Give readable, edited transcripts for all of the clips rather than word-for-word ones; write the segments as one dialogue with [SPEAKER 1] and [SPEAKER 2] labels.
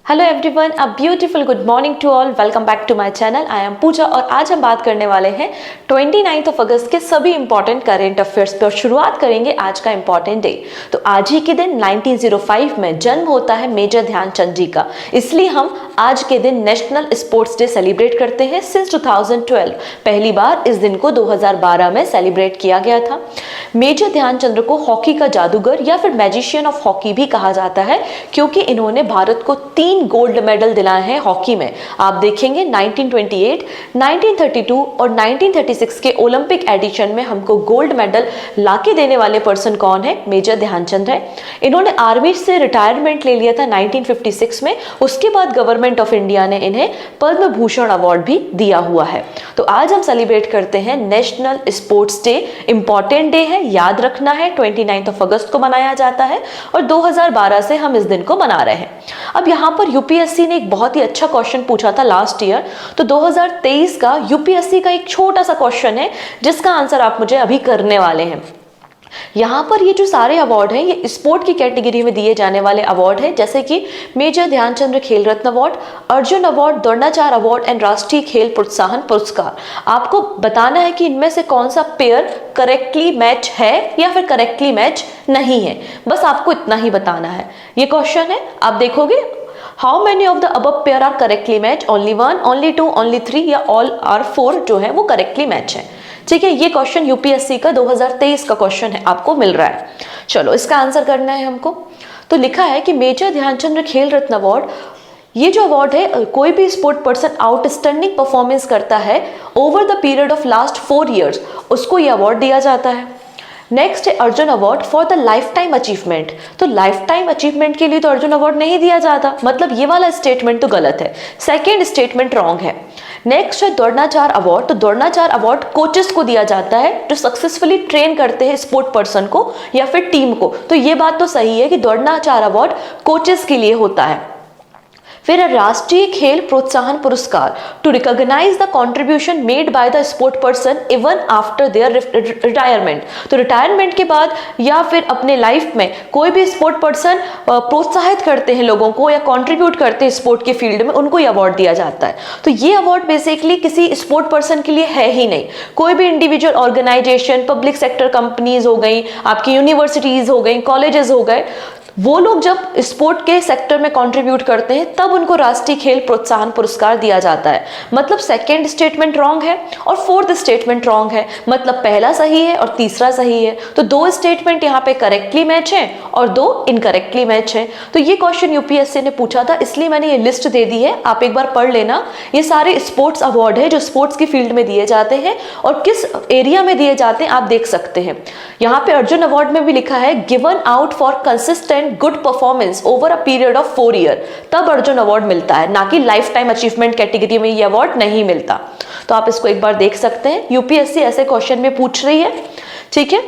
[SPEAKER 1] Hello everyone, a beautiful good morning to all. Welcome back to my channel. I am Pooja और आज हम बात करने वाले हैं 29 अगस्त के सभी इंपॉर्टेंट करेंट अफेयर्स पे और शुरुआत करेंगे आज का इंपॉर्टेंट डे। तो आज ही के दिन 1905 में जन्म होता है मेजर ध्यानचंद जी का, इसलिए हम आज के दिन नेशनल स्पोर्ट्स डे सेलिब्रेट करते हैं। सिंस 2012 पहली बार इस दिन को 2012 में सेलिब्रेट किया गया था। मेजर ध्यानचंद को हॉकी का जादूगर या फिर मैजिशियन ऑफ हॉकी भी कहा जाता है, क्योंकि इन्होंने भारत को 3 गोल्ड मेडल दिलाए हैं हॉकी में। आप देखेंगे 1928, 1932 और 1936 के ओलंपिक एडिशन में हमको गोल्ड मेडल लाके देने वाले पर्सन कौन है? मेजर ध्यानचंद है। इन्होंने आर्मी से रिटायरमेंट ले लिया था 1956 में। उसके बाद गवर्नमेंट ऑफ इंडिया ने इन्हें पद्म भूषण अवार्ड भी दिया हुआ है। तो आज हम सेलिब्रेट करते हैं national sports day. Important day है, याद रखना है। 29 अगस्त को मनाया जाता है और 2012 से हम इस दिन को मना रहे हैं। अब यहाँ पर यूपीएससी ने एक बहुत ही अच्छा क्वेश्चन पूछा था लास्ट ईयर। तो 2023 का यूपीएससी का एक छोटा सा क्वेश्चन है जिसका आंसर आप मुझे अभी करने वाले हैं। यहाँ पर ये जो सारे अवार्ड हैं ये स्पोर्ट की कैटेगरी में दिए जाने वाले अवार्ड हैं, जैसे कि Major Dhyan Chand Khel Ratna award, Arjuna award, Dronacharya award and Rashtriya Khel Protsahan पुरस्कार। आपको बताना है कि इनमें से कौन सा पेयर करेक्टली मैच है या फिर करेक्टली मैच नहीं है। बस आपको इतना ही बताना है। ये क्वेश्चन है, आप देखोगे how many of the above pair are correctly match? Only 1, only 2, only 3 या ऑल आर 4 जो है वो करेक्टली मैच है। ठीक है, ये क्वेश्चन यूपीएससी का 2023 का क्वेश्चन है, आपको मिल रहा है। चलो इसका आंसर करना है हमको। तो लिखा है कि मेजर ध्यानचंद खेल रत्न अवार्ड, ये जो अवार्ड है कोई भी स्पोर्ट पर्सन आउटस्टैंडिंग परफॉर्मेंस करता है over the period of last 4 years, उसको ये अवार्ड दिया जाता है। नेक्स्ट है Arjun award for the life time achievement. तो लाइफ टाइम अचीवमेंट के लिए तो अर्जुन अवार्ड नहीं दिया जाता, मतलब ये वाला स्टेटमेंट तो गलत है, सेकेंड स्टेटमेंट रॉन्ग है। नेक्स्ट है द्रोणाचार्य अवार्ड। तो द्रोणाचार्य अवार्ड कोचेस को दिया जाता है जो सक्सेसफुली ट्रेन करते हैं स्पोर्ट पर्सन को या फिर टीम को। तो ये बात तो सही है कि द्रोणाचार्य अवार्ड कोचेस के लिए होता है। फिर राष्ट्रीय Khel Protsahan Puruskar to recognise the contribution made by the sport person even after their retirement. तो रिटायरमेंट के बाद या फिर अपने लाइफ में कोई भी स्पोर्ट पर्सन प्रोत्साहित करते हैं लोगों को या कंट्रीब्यूट करते हैं स्पोर्ट के फील्ड में, उनको ये अवार्ड दिया जाता है। तो ये अवार्ड बेसिकली किसी स्पोर्ट पर्सन के लिए है ही नहीं, कोई भी individual organisation, public sector companies हो गई, आपकी यूनिवर्सिटीज हो गई, कॉलेजेस हो गए, वो लोग जब स्पोर्ट के सेक्टर में कंट्रीब्यूट करते हैं तब उनको राष्ट्रीय खेल प्रोत्साहन पुरस्कार दिया जाता है। मतलब सेकंड स्टेटमेंट रॉन्ग है और फोर्थ स्टेटमेंट रॉन्ग है, मतलब पहला सही है और तीसरा सही है। तो 2 स्टेटमेंट यहाँ पे करेक्टली मैच है और 2 इनकरेक्टली मैच है। तो ये क्वेश्चन यूपीएससी ने पूछा था, इसलिए मैंने ये लिस्ट दे दी है, आप एक बार पढ़ लेना। ये सारे स्पोर्ट्स अवार्ड है जो स्पोर्ट्स की फील्ड में दिए जाते हैं और किस एरिया में दिए जाते हैं आप देख सकते हैं। यहाँ पे अर्जुन अवार्ड में भी लिखा है given out for consistent good performance over a period of 4 year, तब अर्जुन अवार्ड मिलता है, ना कि लाइफ टाइम अचीवमेंट कैटेगरी में ये अवार्ड नहीं मिलता। तो आप इसको एक बार देख सकते हैं। यूपीएससी ऐसे क्वेश्चन में पूछ रही है, ठीक है।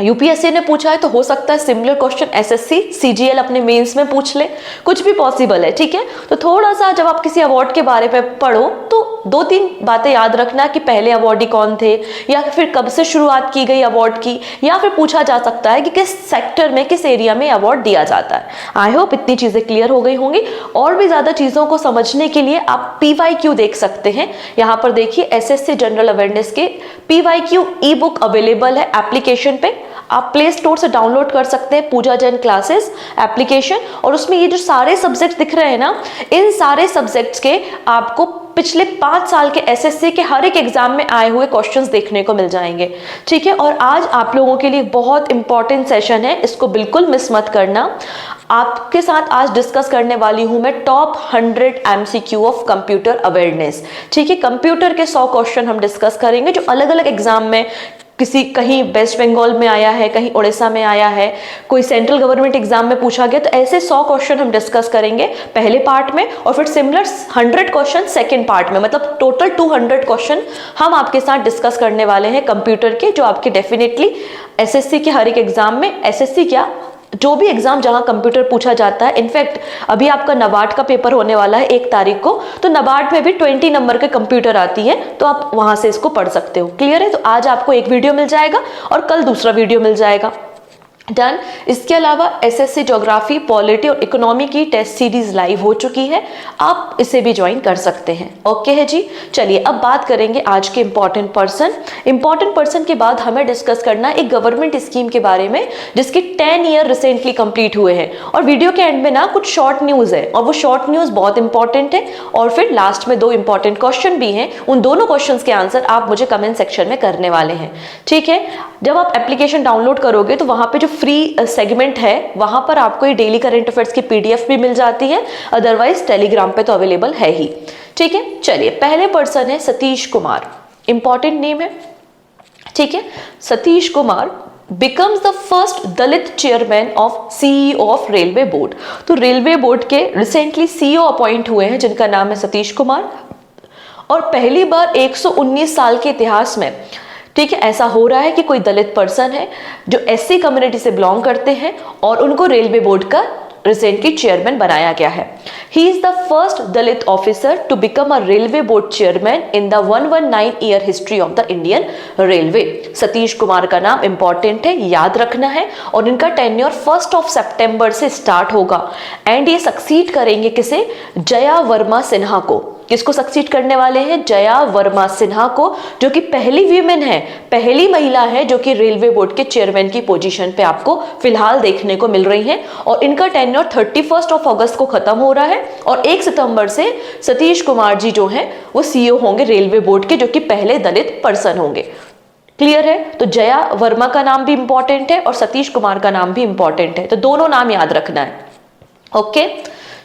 [SPEAKER 1] यूपीएससी ने पूछा है तो हो सकता है सिमिलर क्वेश्चन एसएससी सीजीएल अपने मेंस में पूछ ले, कुछ भी पॉसिबल है, ठीक है। तो थोड़ा सा जब आप किसी अवार्ड के बारे में पढ़ो तो 2-3 बातें याद रखना कि पहले अवार्डी कौन थे या फिर कब से शुरुआत की गई अवार्ड की, या फिर पूछा जा सकता है कि किस सेक्टर में, किस एरिया में अवार्ड दिया जाता है। आई होप इतनी चीजें क्लियर हो गई होंगी। और भी ज्यादा चीजों को समझने के लिए आप PYQ देख सकते हैं। यहाँ पर देखिए एसएससी जनरल अवेयरनेस के PYQ ई बुक अवेलेबल है एप्लीकेशन पे, आप प्ले स्टोर से डाउनलोड कर सकते हैं पूजा जैन क्लासेस एप्लीकेशन। और उसमें ये जो सारे सब्जेक्ट दिख रहे हैं ना, इन सारे सब्जेक्ट्स के आपको पिछले 5 साल के एसएससी के हर एक एग्जाम में आए हुए क्वेश्चंस देखने को मिल जाएंगे, ठीक है। और आज आप लोगों के लिए बहुत इंपॉर्टेंट सेशन है, इसको बिल्कुल मिस मत करना। आपके साथ आज डिस्कस करने वाली हूं मैं top 100 MCQ of computer awareness, ठीक है। कंप्यूटर के 100 क्वेश्चन हम डिस्कस करेंगे जो अलग अलग एग्जाम में, कहीं वेस्ट बंगाल में आया है, कहीं उड़ीसा में आया है, कोई सेंट्रल गवर्नमेंट एग्जाम में पूछा गया। तो ऐसे 100 क्वेश्चन हम डिस्कस करेंगे पहले पार्ट में और फिर सिमिलर 100 क्वेश्चन सेकंड पार्ट में, मतलब टोटल 200 क्वेश्चन हम आपके साथ डिस्कस करने वाले हैं कंप्यूटर के, जो आपके डेफिनेटली एसएससी के हर एक एग्जाम में, एसएससी क्या जो भी एग्जाम जहां कंप्यूटर पूछा जाता है। इनफैक्ट अभी आपका नबार्ड का पेपर होने वाला है 1 तारीख को, तो नबार्ड में भी 20 नंबर के कंप्यूटर आती है, तो आप वहां से इसको पढ़ सकते हो। क्लियर है? तो आज आपको एक वीडियो मिल जाएगा और कल दूसरा वीडियो मिल जाएगा। डन। इसके अलावा एसएससी ज्योग्राफी, पॉलिटी और इकोनॉमी की टेस्ट सीरीज लाइव हो चुकी है, आप इसे भी ज्वाइन कर सकते हैं। ओके है जी। चलिए अब बात करेंगे आज के इंपॉर्टेंट पर्सन के बाद हमें डिस्कस करना है एक गवर्नमेंट स्कीम के बारे में जिसके 10 ईयर रिसेंटली कंप्लीट हुए हैं। और वीडियो के एंड में ना कुछ शॉर्ट न्यूज है और वो शॉर्ट न्यूज बहुत इंपॉर्टेंट है, और फिर लास्ट में 2 इंपॉर्टेंट क्वेश्चन भी हैं। उन दोनों क्वेश्चन के आंसर आप मुझे कमेंट सेक्शन में करने वाले हैं, ठीक है। जब आप एप्लीकेशन डाउनलोड करोगे तो वहां पे जो फ्री सेगमेंट है वहां पर आपको ये डेली करंट अफेयर्स की पीडीएफ भी मिल जाती है, अदरवाइज टेलीग्राम पे तो अवेलेबल है ही, ठीक है। चलिए पहले पर्सन है सतीश कुमार, इंपॉर्टेंट नेम है, ठीक है। Satish Kumar becomes the first Dalit chairman of CEO of railway board. तो रेलवे बोर्ड के रिसेंटली सीईओ अपॉइंट हुए हैं जिनका नाम है सतीश कुमार, और पहली बार 119 साल के इतिहास में, ठीक है, ऐसा हो रहा है कि कोई दलित पर्सन है जो एससी कम्युनिटी से बिलोंग करते हैं और उनको रेलवे बोर्ड का रिसेंटली चेयरमैन बनाया गया है। He is the first Dalit officer to become a railway board chairman in the 119 year history of the Indian railway. Satish Kumar का नाम इंपॉर्टेंट है, याद रखना है, और इनका टेन्योर 1 सितंबर से स्टार्ट होगा एंड ये सक्सीड करेंगे किसे? जया वर्मा सिन्हा को। किसको सक्सीड करने वाले हैं? जया वर्मा सिन्हा को, जो कि पहली वीमेन है, पहली महिला है जो कि रेलवे बोर्ड के चेयरमैन की पोजीशन पे आपको फिलहाल देखने को मिल रही हैं। और इनका टेन्योर 31 अगस्त को खत्म हो रहा है और 1 सितंबर से सतीश कुमार जी जो हैं वो सीईओ होंगे रेलवे बोर्ड के, जो कि पहले दलित पर्सन होंगे। क्लियर है? तो जया वर्मा का नाम भी इंपॉर्टेंट है और सतीश कुमार का नाम भी इंपॉर्टेंट है, तो दोनों नाम याद रखना है। ओके,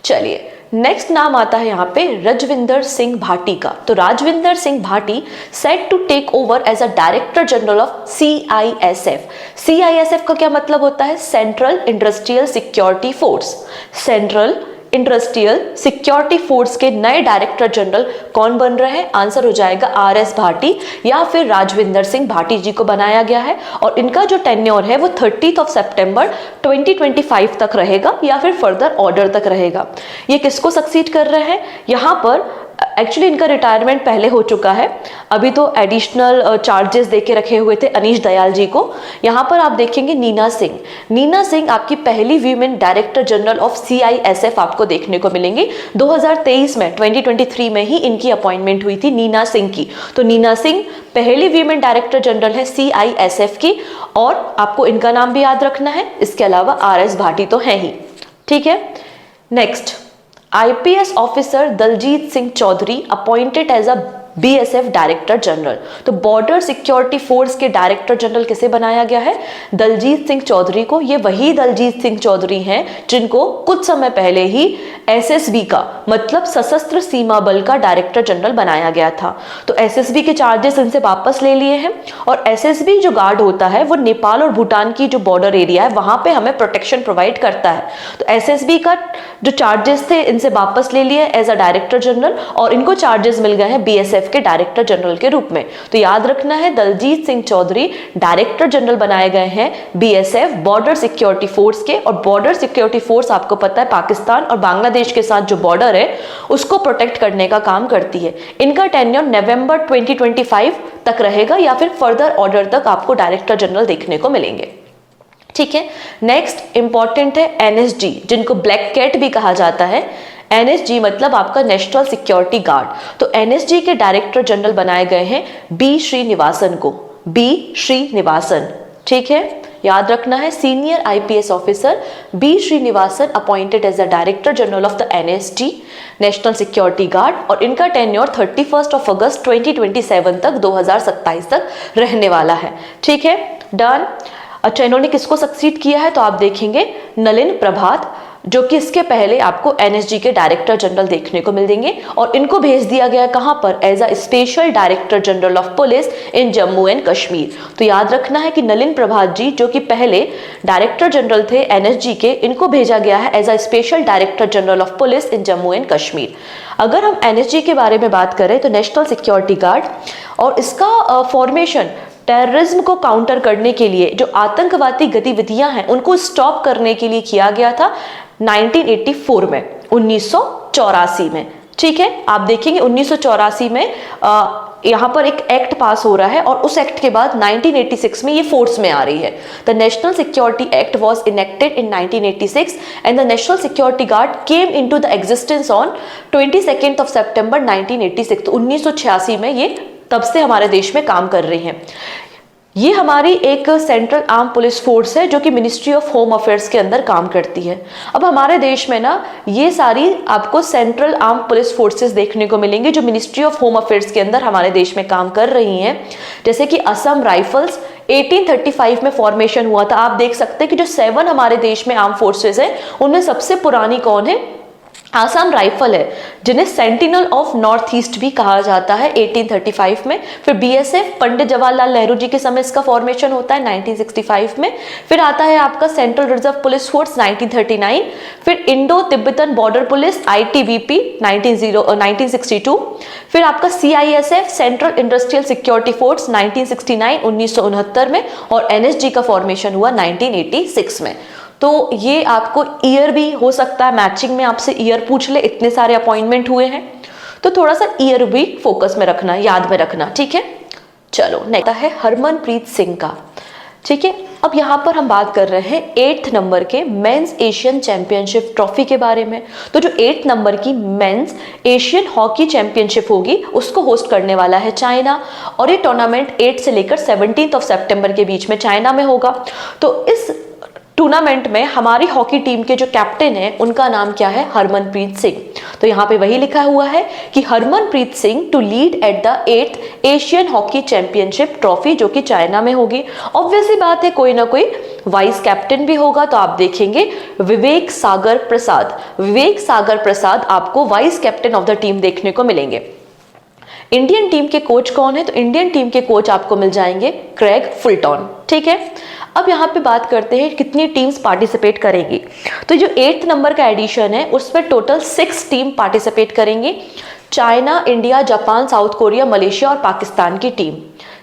[SPEAKER 1] चलिए नेक्स्ट नाम आता है यहाँ पे रजविंदर सिंह भाटी का। तो Rajvinder Singh Bhati set to take over as a director general of CISF. CISF का क्या मतलब होता है? Central industrial security force. Central industrial security force के नए डायरेक्टर जनरल कौन बन रहे हैं? आंसर हो जाएगा आरएस भाटी या फिर राजविंदर सिंह भाटी जी को बनाया गया है, और इनका जो टेन्योर है वो 30 सितंबर 2025 तक रहेगा या फिर फर्दर ऑर्डर तक रहेगा। ये किसको सक्सीड कर रहे हैं? यहाँ पर एक्चुअली इनका रिटायरमेंट पहले हो चुका है, अभी तो एडिशनल चार्जेस देके रखे हुए थे अनीश दयाल जी को। यहाँ पर आप देखेंगे नीना सिंह। नीना सिंह आपकी पहली women director general of CISF आपको देखने को मिलेंगी। 2023 में 2023 में ही इनकी अपॉइंटमेंट हुई थी नीना सिंह की। तो नीना सिंह पहली वीमेन डायरेक्टर जनरल है सीआईएसएफ की, और आपको इनका नाम भी याद रखना है। इसके अलावा आरएस भाटी तो है ही, ठीक है। Next, IPS officer Daljit Singh Chaudhary appointed as a BSF director general. तो बॉर्डर सिक्योरिटी फोर्स के डायरेक्टर जनरल किसे बनाया गया है? दलजीत सिंह चौधरी को। ये वही दलजीत सिंह चौधरी हैं जिनको कुछ समय पहले ही एसएसबी का मतलब सशस्त्र सीमा बल का डायरेक्टर जनरल बनाया गया था। तो एसएसबी के चार्जेस इनसे वापस ले लिए हैं, और एसएसबी जो गार्ड होता है वो नेपाल और भूटान की जो बॉर्डर एरिया है वहां पे हमें प्रोटेक्शन प्रोवाइड करता है। तो एसएसबी का जो चार्जेस थे इनसे वापस ले लिए एज अ डायरेक्टर जनरल, और इनको चार्जेस मिल गए हैं बीएसएफ के डायरेक्टर जनरल के रूप में। तो याद रखना है दलजीत सिंह चौधरी डायरेक्टर जनरल बनाए गए हैं बीएसएफ बॉर्डर सिक्योरिटी फोर्स के। और बॉर्डर सिक्योरिटी फोर्स आपको पता है पाकिस्तान और बांग्लादेश के साथ जो बॉर्डर है उसको प्रोटेक्ट करने का काम करती है। इनका टेन्योर नवंबर 2025 तक रहेगा या फिर फर्दर ऑर्डर तक आपको डायरेक्टर जनरल देखने को मिलेंगे, ठीक है। नेक्स्ट इंपॉर्टेंट है एनएसजी, जिनको ब्लैक कैट भी कहा जाता है। एनएसजी मतलब आपका नेशनल सिक्योरिटी गार्ड। तो एनएसजी के डायरेक्टर जनरल बनाए गए हैं बी श्रीनिवासन को। बी श्रीनिवासन, ठीक है, याद रखना है। Senior IPS officer B Srinivasan appointed as the director general of the NSG national security guard, और इनका टेन्योर 31 अगस्त 2027 तक 2027 तक रहने वाला है, ठीक है, डन। अच्छा, इन्होंने किसको सक्सीड किया है? तो आप देखेंगे नलिन प्रभात, जो कि इसके पहले आपको एनएसजी के डायरेक्टर जनरल देखने को मिल देंगे, और इनको भेज दिया गया कहां पर? As a special director general of police in Jammu and Kashmir. तो याद रखना है कि नलिन प्रभात जी जो कि पहले डायरेक्टर जनरल थे एनएसजी के, इनको भेजा गया है as a special director general of police in Jammu and Kashmir. अगर हम एनएसजी के बारे में बात करें तो नेशनल सिक्योरिटी गार्ड, और इसका फॉर्मेशन टेररिज्म को काउंटर करने के लिए, जो आतंकवादी गतिविधियां हैं उनको स्टॉप करने के लिए किया गया था 1984 में, 1984 में, ठीक है। आप देखेंगे 1984 में यहाँ पर एक एक्ट पास हो रहा है और उस एक्ट के बाद 1986 में ये फोर्स में आ रही है। The national security act was enacted in 1986 and the national security guard came into the existence on 22 सितंबर 1986। तो 1986 में ये तब से हमारे देश में काम कर रही हैं। ये हमारी एक सेंट्रल आर्म पुलिस फोर्स है जो कि मिनिस्ट्री ऑफ होम अफेयर्स के अंदर काम करती है। अब हमारे देश में ना ये सारी आपको सेंट्रल आर्म पुलिस फोर्सेस देखने को मिलेंगी जो मिनिस्ट्री ऑफ होम अफेयर्स के अंदर हमारे देश में काम कर रही हैं। जैसे कि असम राइफल्स 1835 में फॉर्मेशन हुआ था। आप देख सकते हैं कि जो 7 हमारे देश में आर्म फोर्सेस है उनमें सबसे पुरानी कौन है? आसाम राइफल है, जिन्हें सेंटिनल ऑफ नॉर्थ ईस्ट भी कहा जाता है 1835 में। फिर बीएसएफ पंडित जवाहरलाल नेहरू जी के समय इसका फॉर्मेशन होता है 1965 में। फिर आता है आपका सेंट्रल रिजर्व पुलिस फोर्स 1939। फिर Indo Tibetan border police ITBP 1962। फिर आपका CISF central industrial security force 1969 में, और एनएसजी का फॉर्मेशन हुआ 1986 में। तो ये आपको ईयर भी हो सकता है, मैचिंग में आपसे ईयर पूछ ले, इतने सारे अपॉइंटमेंट हुए हैं तो थोड़ा सा ईयर भी फोकस में रखना, याद में रखना, ठीक है। चलो नेक्स्ट है हरमनप्रीत सिंह का, ठीक है। अब यहाँ पर हम बात कर रहे हैं 8th नंबर के मेंस एशियन चैंपियनशिप ट्रॉफी के बारे में। तो जो 8th नंबर की मेंस एशियन हॉकी चैंपियनशिप होगी उसको होस्ट करने वाला है चाइना, और ये टूर्नामेंट 8 से लेकर 17 सितंबर के बीच में चाइना में होगा। तो इस टूर्नामेंट में हमारी हॉकी टीम के जो कैप्टन है उनका नाम क्या है? हरमनप्रीत सिंह। तो यहाँ पे वही लिखा हुआ है कि Harmanpreet Singh to lead at the 8th Asian hockey championship trophy, जो कि चाइना में होगी। ऑब्वियसली बात है कोई ना कोई वाइस कैप्टन भी होगा, तो आप देखेंगे विवेक सागर प्रसाद। विवेक सागर प्रसाद आपको vice captain of the team देखने को मिलेंगे। इंडियन टीम के कोच कौन है? तो इंडियन टीम के कोच आपको मिल जाएंगे क्रेग फुलटन, ठीक है। अब यहाँ पे बात करते हैं कितनी टीम्स पार्टिसिपेट करेंगी। तो जो 8th नंबर का एडिशन है उसमें टोटल 6 टीम पार्टिसिपेट करेंगी। China, India, Japan, south Korea, Malaysia और पाकिस्तान की टीम,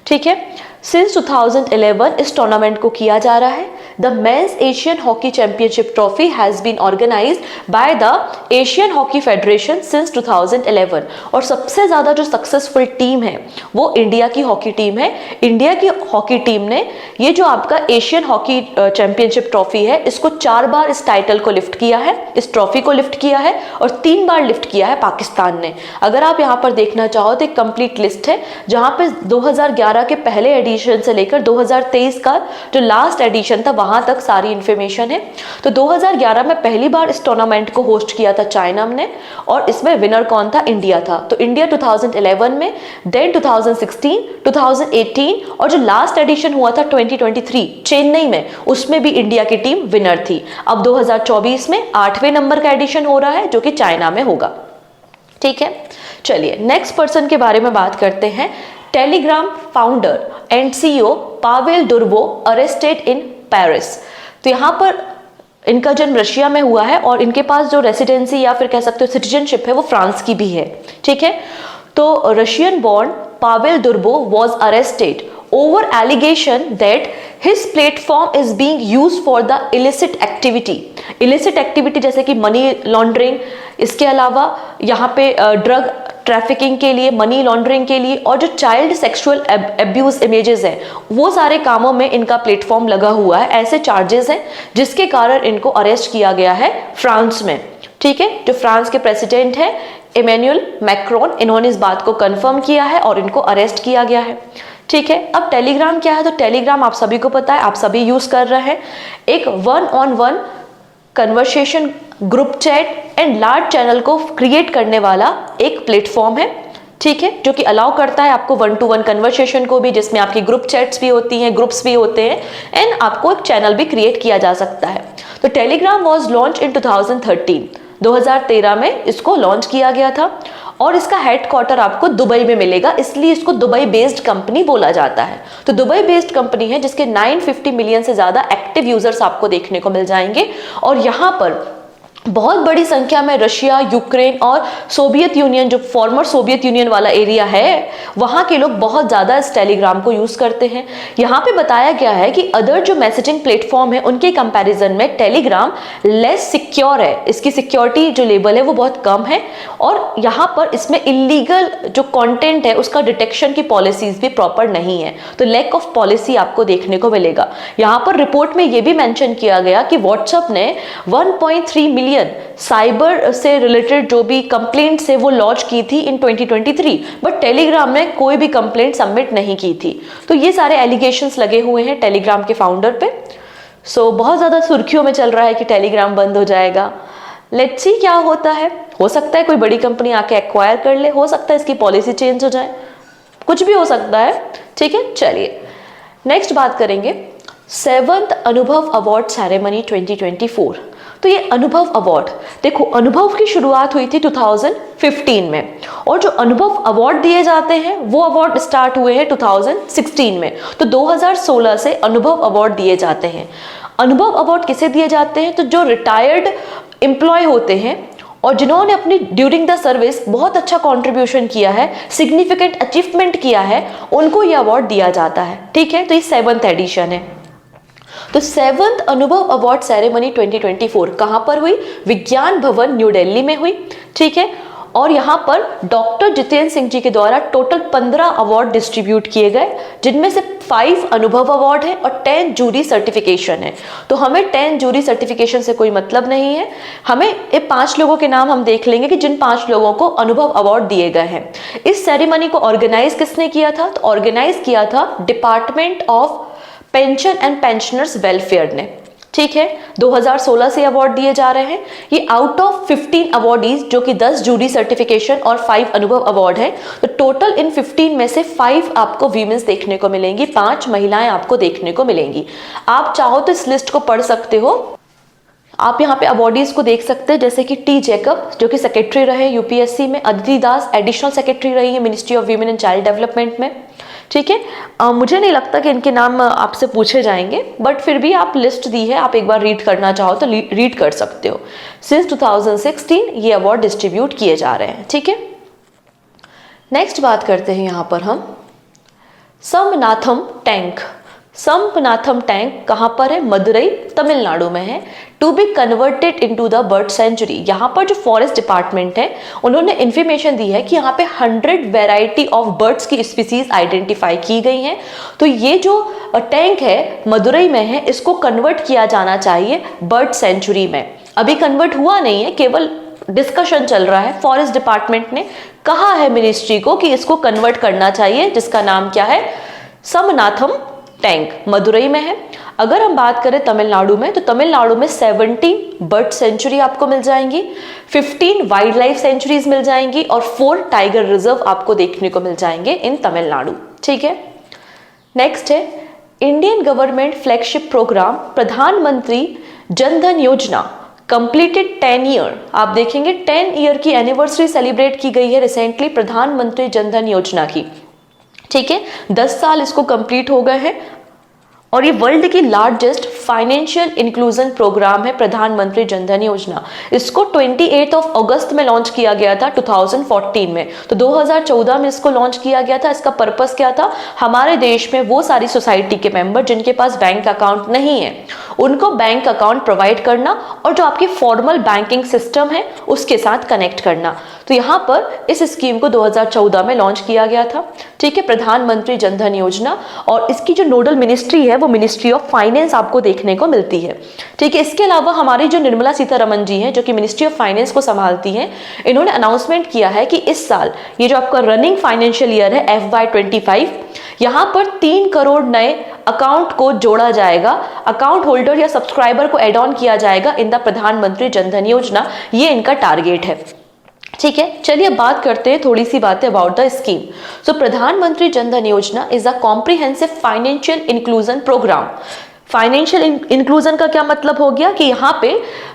[SPEAKER 1] ठीक है। सिंस 2011 इस टूर्नामेंट को किया जा रहा है। The men's Asian hockey championship trophy has been organised by the Asian hockey federation since 2011, और सबसे ज्यादा जो सक्सेसफुल टीम है वो इंडिया की हॉकी टीम है। इंडिया की हॉकी टीम ने ये जो आपका एशियन हॉकी चैंपियनशिप ट्रॉफी है इसको 4 बार इस टाइटल को लिफ्ट किया है, इस ट्रॉफी को लिफ्ट किया है, और 3 बार लिफ्ट किया है पाकिस्तान ने। अगर आप यहाँ पर देखना चाहो तो एक कंप्लीट लिस्ट है जहाँ पे 2011 के पहले एडिशन से लेकर 2023 का जो लास्ट एडिशन था वहां तक सारी इंफॉर्मेशन है। तो 2011 में पहली बार इस टूर्नामेंट को होस्ट किया था चाइना ने, और इसमें विनर कौन था? इंडिया था। तो इंडिया 2011 में, देन 2016, 2018 और जो लास्ट एडिशन हुआ था 2023 चेन्नई में, उसमें भी इंडिया की टीम विनर थी। अब 2024 में 8वें नंबर का एडिशन हो रहा है जो कि चाइना में होगा, ठीक है। चलिए नेक्स्ट पर्सन के बारे में बात करते हैं। Telegram founder and CEO Pavel Durov arrested in Paris. तो यहाँ पर इनका जन्म रशिया में हुआ है और इनके पास जो रेसिडेंसी या फिर कह सकते हो सिटीजनशिप है वो फ्रांस की भी है, ठीक है। तो Russian born Pavel Durov was arrested over allegation that his platform is being used for the illicit activity। illicit activity जैसे कि मनी लॉन्ड्रिंग, इसके अलावा यहाँ पे ड्रग ट्रैफिकिंग के लिए, मनी लॉन्ड्रिंग के लिए, और जो चाइल्ड सेक्सुअल एब्यूज इमेजेस हैं वो सारे कामों में इनका प्लेटफॉर्म लगा हुआ है। ऐसे चार्जेस हैं जिसके कारण इनको अरेस्ट किया गया है फ्रांस में, ठीक है। जो फ्रांस के प्रेसिडेंट है इमैनुअल मैक्रोन, इन्होंने इस बात को कंफर्म किया है और इनको अरेस्ट किया गया है, ठीक है। अब टेलीग्राम क्या है? तो टेलीग्राम आप सभी को पता है, आप सभी यूज कर रहे हैं। एक 1-on-1 conversation, group chat and large channel को क्रिएट करने वाला एक प्लेटफॉर्म है, ठीक है, जो कि अलाउ करता है आपको 1-to-1 कन्वर्सेशन को भी, जिसमें आपकी ग्रुप चैट्स भी होती हैं, ग्रुप्स भी होते हैं, एंड आपको एक चैनल भी क्रिएट किया जा सकता है। तो टेलीग्राम वॉज लॉन्च इन 2013 में इसको लॉन्च किया गया था, और इसका हेडक्वार्टर आपको दुबई में मिलेगा, इसलिए इसको दुबई बेस्ड कंपनी बोला जाता है। तो दुबई बेस्ड कंपनी है जिसके 950 मिलियन से ज्यादा एक्टिव यूजर्स आपको देखने को मिल जाएंगे, और यहाँ पर बहुत बड़ी संख्या में रशिया, यूक्रेन और सोवियत यूनियन, जो फॉर्मर सोवियत यूनियन वाला एरिया है, वहाँ के लोग बहुत ज़्यादा इस टेलीग्राम को यूज़ करते हैं। यहाँ पे बताया गया है कि अदर जो मैसेजिंग प्लेटफॉर्म है उनके कंपैरिजन में टेलीग्राम लेस सिक्योर है, इसकी सिक्योरिटी जो लेवल है वो बहुत कम है, और यहाँ पर इसमें इलीगल जो कंटेंट है उसका डिटेक्शन की पॉलिसीज भी प्रॉपर नहीं है, तो लैक ऑफ पॉलिसी आपको देखने को मिलेगा। यहाँ पर रिपोर्ट में ये भी मेंशन किया गया कि व्हाट्सएप ने 1.3 मिलियन साइबर से रिलेटेड जो भी कंप्लेंट्स है वो लॉन्च की थी इन 2023, बट टेलीग्राम ने कोई भी कंप्लेंट सबमिट नहीं की थी। तो ये सारे एलिगेशंस लगे हुए हैं टेलीग्राम के फाउंडर पे। सो बहुत ज़्यादा सुर्खियों में चल रहा है कि टेलीग्राम बंद हो जाएगा। लेट्स सी क्या होता है, हो सकता है कोई बड़ी कंपनी आके एक्वायर कर ले, हो सकता है इसकी पॉलिसी चेंज हो जाए, कुछ भी हो सकता है। ठीक है, चलिए नेक्स्ट बात करेंगे 7th अनुभव अवार्ड सेरेमनी 2024। तो ये अनुभव अवार्ड, देखो अनुभव की शुरुआत हुई थी 2015 में, और जो अनुभव अवार्ड दिए जाते हैं वो अवार्ड स्टार्ट हुए हैं 2016 में। तो 2016 से अनुभव अवार्ड दिए जाते हैं। अनुभव अवार्ड किसे दिए जाते हैं? तो जो रिटायर्ड एम्प्लॉय होते हैं और जिन्होंने अपनी ड्यूरिंग द सर्विस बहुत अच्छा कंट्रीब्यूशन किया है, सिग्निफिकेंट अचीवमेंट किया है, उनको ये अवार्ड दिया जाता है। ठीक है, तो ये 7th एडिशन है। तो 7th अनुभव अवार्ड सेरेमनी 2024 कहां पर हुई? विज्ञान भवन न्यू दिल्ली में हुई। ठीक है, और यहाँ पर डॉक्टर जितेंद्र सिंह जी के द्वारा टोटल 15 अवार्ड डिस्ट्रीब्यूट किए गए, जिनमें से 5 अनुभव अवार्ड है और 10 जूरी सर्टिफिकेशन है। तो हमें 10 जूरी सर्टिफिकेशन से कोई मतलब नहीं है, हमें ये 5 लोगों के नाम हम देख लेंगे कि जिन 5 लोगों को अनुभव अवार्ड दिए गए हैं। इस सेरेमनी को ऑर्गेनाइज किसने किया था? तो ऑर्गेनाइज किया था department of pension and pensioners welfare ने। ठीक है, 2016 से अवार्ड दिए जा रहे हैं। ये आउट ऑफ 15 अवार्डीज, जो कि 10 जूरी सर्टिफिकेशन और 5 अनुभव अवार्ड है, तो टोटल इन 15 में से 5 आपको वीमेंस देखने को मिलेंगी, 5 महिलाएं आपको देखने को मिलेंगी। आप चाहो तो इस लिस्ट को पढ़ सकते हो। आप यहाँ पे अवार्डीज को देख सकते हैं, जैसे कि टी जैकब जो कि सेक्रेटरी रहे यूपीएससी में, अदिति दास एडिशनल सेक्रेटरी रही है ministry of women and child development में। ठीक है, मुझे नहीं लगता कि इनके नाम आपसे पूछे जाएंगे, बट फिर भी आप लिस्ट दी है, आप एक बार रीड करना चाहो तो रीड कर सकते हो। सिंस 2016 ये अवार्ड डिस्ट्रीब्यूट किए जा रहे हैं। ठीक है, नेक्स्ट बात करते हैं यहाँ पर हम समनाथम टैंक। समनाथम टैंक कहाँ पर है? मदुरई तमिलनाडु में है। To be converted into the bird sanctuary. यहाँ पर जो फॉरेस्ट डिपार्टमेंट है उन्होंने इंफॉर्मेशन दी है कि यहाँ पे 100 वेराइटी ऑफ बर्ड्स की स्पीसीज आइडेंटिफाई की गई हैं। तो ये जो टैंक है मदुरई में है, इसको कन्वर्ट किया जाना चाहिए बर्ड सेंचुरी में। अभी कन्वर्ट हुआ नहीं है, केवल डिस्कशन चल रहा है। फॉरेस्ट डिपार्टमेंट ने कहा है मिनिस्ट्री को कि इसको कन्वर्ट करना चाहिए, जिसका नाम क्या है? समनाथम टैंक, मदुरई में है। अगर हम बात करें तमिलनाडु में, तो तमिलनाडु में 17 बर्ड सेंचुरी आपको मिल जाएंगी, 15 वाइल्ड लाइफ सेंचुरीज मिल जाएंगी और 4 टाइगर रिजर्व आपको देखने को मिल जाएंगे इन तमिलनाडु। ठीक है, नेक्स्ट है इंडियन गवर्नमेंट फ्लैगशिप प्रोग्राम प्रधानमंत्री जन धन योजना कंप्लीटेड 10 ईयर। आप देखेंगे 10 ईयर की एनिवर्सरी सेलिब्रेट की गई है रिसेंटली प्रधानमंत्री जन धन योजना की। ठीक है, 10 साल इसको कंप्लीट हो गए हैं, और ये वर्ल्ड की लार्जेस्ट फाइनेंशियल इंक्लूजन प्रोग्राम है प्रधानमंत्री जन धन योजना। इसको 28 अगस्त में लॉन्च किया गया था 2014 में। तो 2014 में इसको लॉन्च किया गया था। इसका पर्पस क्या था? हमारे देश में वो सारी सोसाइटी के मेंबर जिनके पास बैंक अकाउंट नहीं है, उनको बैंक अकाउंट प्रोवाइड करना और जो आपकी फॉर्मल बैंकिंग सिस्टम है उसके साथ कनेक्ट करना। तो यहाँ पर इस स्कीम को 2014 में लॉन्च किया गया था। ठीक है, प्रधानमंत्री जन धन योजना, और इसकी जो नोडल मिनिस्ट्री है वो मिनिस्ट्री ऑफ फाइनेंस आपको देखने को मिलती है। ठीक है, इसके अलावा हमारी जो निर्मला सीतारमण जी हैं, जो कि मिनिस्ट्री ऑफ फाइनेंस को संभालती हैं, इन्होंने अनाउंसमेंट किया है कि इस साल ये जो आपका रनिंग फाइनेंशियल ईयर है FY25, यहाँ पर 3 करोड़ नए अकाउंट को जोड़ा जाएगा, अकाउंट होल्डर या सब्सक्राइबर को एड ऑन किया जाएगा इन द प्रधानमंत्री जन धन योजना। ये इनका टारगेट है। ठीक है, चलिए बात करते हैं थोड़ी सी बातें अबाउट द स्कीम। सो प्रधानमंत्री Jan Dhan Yojana is a comprehensive financial inclusion program. Financial inclusion का क्या मतलब हो गया कि यहाँ पे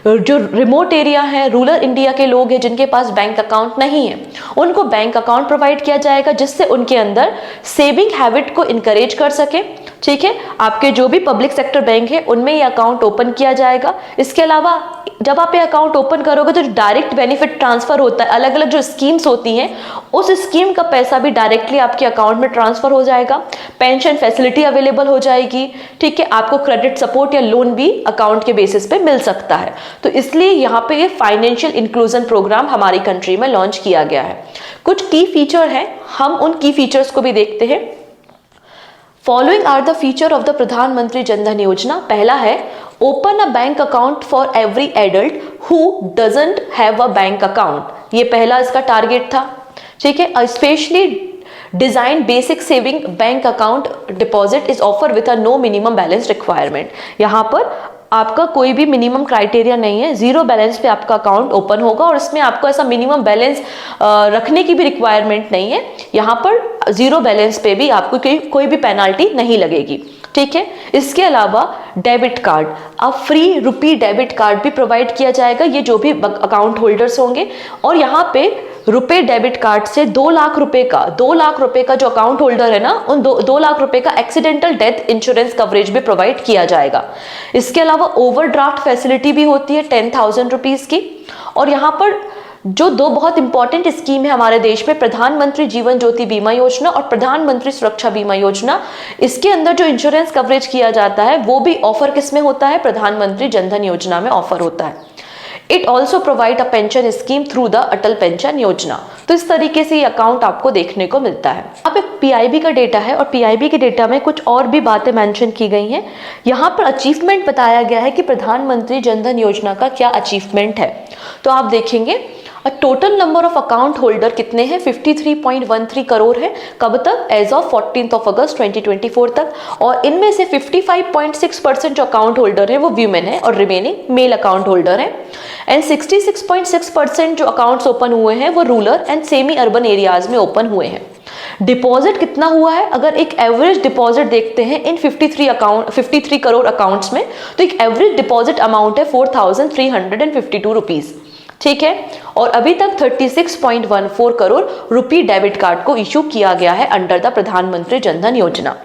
[SPEAKER 1] जो रिमोट एरिया है, रूरल इंडिया के लोग हैं जिनके पास बैंक अकाउंट नहीं है, उनको बैंक अकाउंट प्रोवाइड किया जाएगा, जिससे उनके अंदर सेविंग हैबिट को इनकरेज कर सके। ठीक है, आपके जो भी पब्लिक सेक्टर बैंक है उनमें ये अकाउंट ओपन किया जाएगा। इसके अलावा जब आप ये अकाउंट ओपन करोगे तो डायरेक्ट बेनिफिट ट्रांसफर होता है, अलग अलग जो स्कीम्स होती हैं उस स्कीम का पैसा भी डायरेक्टली आपके अकाउंट में ट्रांसफर हो जाएगा। पेंशन फैसिलिटी अवेलेबल हो जाएगी, ठीक है, आपको क्रेडिट सपोर्ट या लोन भी अकाउंट के बेसिस पे मिल सकता है। तो इसलिए यहाँ पे ये फाइनेंशियल इंक्लूजन प्रोग्राम हमारी कंट्री में लॉन्च किया गया है। कुछ की फीचर है, हम उन की फीचर्स को भी देखते हैं। Following are the feature of the Pradhan Mantri Jandhan. पहला है open a bank account for every adult who doesn't have a bank account. ये पहला इसका टारगेट था, ठीक है। Specially design basic saving bank account deposit is offer with a no minimum balance requirement. यहाँ पर आपका कोई भी मिनिमम क्राइटेरिया नहीं है, जीरो बैलेंस पे आपका अकाउंट ओपन होगा और इसमें आपको ऐसा मिनिमम बैलेंस रखने की भी रिक्वायरमेंट नहीं है। यहाँ पर जीरो बैलेंस पे भी आपको कोई भी पेनाल्टी नहीं लगेगी, ठीक है। इसके अलावा डेबिट कार्ड, अब फ्री रुपी डेबिट कार्ड भी प्रोवाइड किया जाएगा, ये जो भी अकाउंट होल्डर्स होंगे। और यहाँ पे रुपए डेबिट कार्ड से 2 लाख रुपए का जो अकाउंट होल्डर है ना, उन 2 लाख रुपए का एक्सीडेंटल डेथ इंश्योरेंस कवरेज भी प्रोवाइड किया जाएगा। इसके अलावा ओवरड्राफ्ट फैसिलिटी भी होती है 10,000 रुपीज की। और यहाँ पर जो 2 बहुत इंपॉर्टेंट स्कीम है हमारे देश में, प्रधानमंत्री जीवन ज्योति बीमा योजना और प्रधानमंत्री सुरक्षा बीमा योजना, इसके अंदर जो इंश्योरेंस कवरेज किया जाता है वो भी ऑफर किस में होता है, प्रधानमंत्री जनधन योजना में ऑफर होता है। It also provide a pension scheme through the Atal pension योजना। तो इस तरीके से ये अकाउंट आपको देखने को मिलता है। अब एक पीआईबी का डेटा है और पीआईबी के डेटा में कुछ और भी बातें मेंशन की गई हैं। यहाँ पर अचीवमेंट बताया गया है कि प्रधानमंत्री जनधन योजना का क्या अचीवमेंट है। तो आप देखेंगे total number of account holder कितने हैं, 53.13 करोड़ है। कब तक, एज ऑफ 14 अगस्त 2024 तक। और इनमें से 55.6% जो अकाउंट होल्डर है वो वीमेन है और रिमेनिंग मेल अकाउंट होल्डर है। एंड 66.6% जो अकाउंट्स ओपन हुए हैं वो rural and semi urban areas में ओपन हुए हैं। डिपॉजिट कितना हुआ है, अगर एक एवरेज डिपॉजिट देखते हैं इन 53 करोड़ अकाउंट्स में, तो एक एवरेज डिपॉजिट अमाउंट है 4,352 रुपीज, ठीक है। और अभी तक 36.14 करोड़ रुपी डेबिट कार्ड को इशू किया गया है अंडर द प्रधानमंत्री जनधन योजना।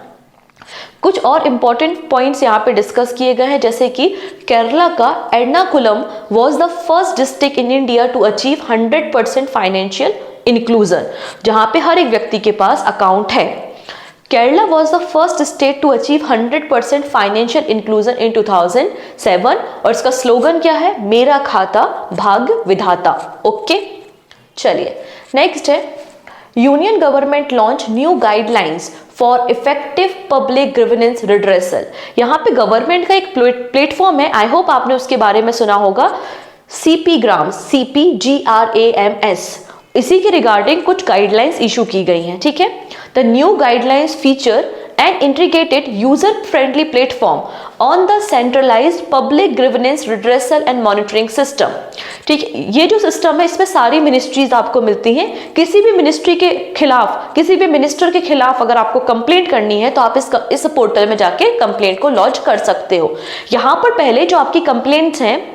[SPEAKER 1] कुछ और इंपॉर्टेंट पॉइंट्स यहाँ पे डिस्कस किए गए हैं, जैसे कि केरला का Ernakulam was the first district in India to achieve 100% financial inclusion, जहां पे हर एक व्यक्ति के पास अकाउंट है। Kerala was the first state to achieve 100% financial inclusion in 2007 और इसका स्लोगन क्या है, मेरा खाता भाग्य विधाता। ओके, चलिए नेक्स्ट है union government launch new guidelines for effective public grievance redressal. यहाँ पे गवर्नमेंट का एक प्लेटफॉर्म है, आई होप आपने उसके बारे में सुना होगा, CPGRAMS, CPGRAMS। इसी के रिगार्डिंग कुछ गाइडलाइंस इशू की गई हैं, ठीक है। The new guidelines feature and integrated user friendly platform on the centralised public grievance redressal and monitoring system, ठीक है। ये जो सिस्टम है इसमें सारी मिनिस्ट्रीज आपको मिलती हैं। किसी भी मिनिस्ट्री के खिलाफ, किसी भी मिनिस्टर के खिलाफ अगर आपको कंप्लेंट करनी है तो आप इस पोर्टल में जाके कंप्लेंट को लॉन्च कर सकते हो। यहाँ पर पहले जो आपकी कंप्लेंट्स हैं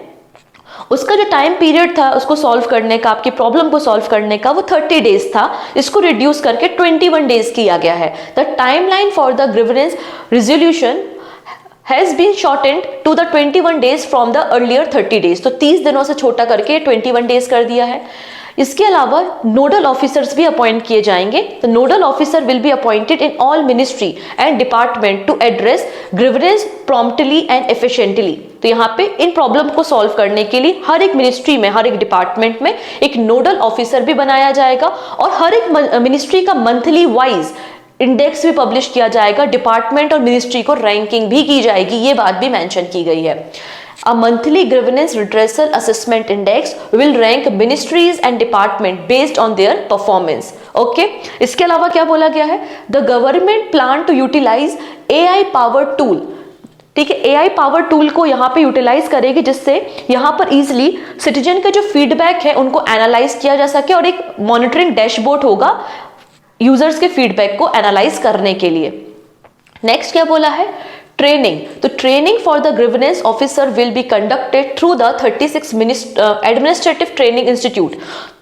[SPEAKER 1] उसका जो टाइम पीरियड था उसको सॉल्व करने का, आपकी प्रॉब्लम को सॉल्व करने का, वो 30 डेज था। इसको रिड्यूस करके 21 डेज किया गया है। The timeline for the grievance resolution has been shortened to the 21 days from the earlier 30 days. तो 30 दिनों से छोटा करके 21 डेज कर दिया है। इसके अलावा नोडल ऑफिसर्स भी अपॉइंट किए जाएंगे। तो nodal officer will be appointed in all ministry and department to address grievance promptly and efficiently. तो यहाँ पे इन प्रॉब्लम को सॉल्व करने के लिए हर एक मिनिस्ट्री में, हर एक डिपार्टमेंट में एक नोडल ऑफिसर भी बनाया जाएगा और हर एक मिनिस्ट्री का मंथली वाइज इंडेक्स भी पब्लिश किया जाएगा। डिपार्टमेंट और मिनिस्ट्री को रैंकिंग भी की जाएगी, ये बात भी मेंशन की गई है। A monthly grievance redressal assessment index will rank ministries and department based on their performance. Okay? इसके अलावा क्या बोला गया है, The government plan to utilize AI powered tool, ठीक है। AI पावर टूल को यहाँ पे यूटिलाइज करेगी जिससे यहाँ पर इजिली सिटीजन के जो फीडबैक है उनको एनालाइज किया जा सके और एक मॉनिटरिंग डैशबोर्ड होगा यूजर्स के फीडबैक को एनालाइज करने के लिए। नेक्स्ट क्या बोला है, ट्रेनिंग। तो training for the grievance officer will be conducted through the 36 administrative training institute.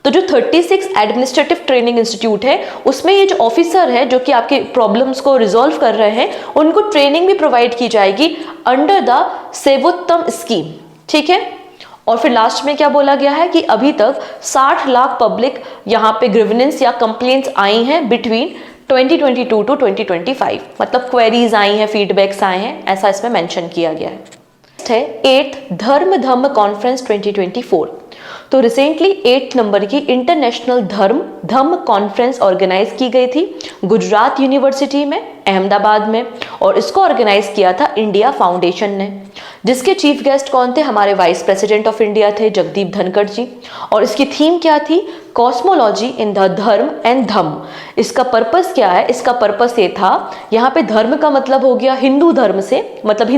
[SPEAKER 1] तो जो 36 एडमिनिस्ट्रेटिव ट्रेनिंग इंस्टीट्यूट है उसमें ये जो ऑफिसर है जो कि आपके प्रॉब्लम्स को रिजॉल्व कर रहे हैं उनको ट्रेनिंग भी प्रोवाइड की जाएगी अंडर द सेवोत्तम स्कीम। ठीक है, और फिर लास्ट में क्या बोला गया है कि अभी तक 60 लाख पब्लिक यहाँ पे ग्रीवेंस या कंप्लेंट्स आई हैं बिटवीन 2022 टू 2025, मतलब क्वेरीज आई हैं, फीडबैक्स आए हैं, ऐसा इसमें मेंशन किया गया है। है 8th धर्म कॉन्फ्रेंस 2024। तो रिसेंटली 8 नंबर की इंटरनेशनल धम्म कॉन्फ्रेंस ऑर्गेनाइज की गई थी गुजरात यूनिवर्सिटी में, अहमदाबाद में, और इसको ऑर्गेनाइज किया था इंडिया फाउंडेशन ने, जिसके चीफ गेस्ट कौन थे? हमारे वाइस प्रेसिडेंट ऑफ इंडिया थे जगदीप धनखड़ जी। और इसकी थीम क्या थी? कॉस्मोलॉजी इन द धर्म एंड धम्म। इसका पर्पस क्या है? इसका पर्पस ये था, यहाँ पे धर्म का मतलब हो गया हिंदू धर्म से, मतलब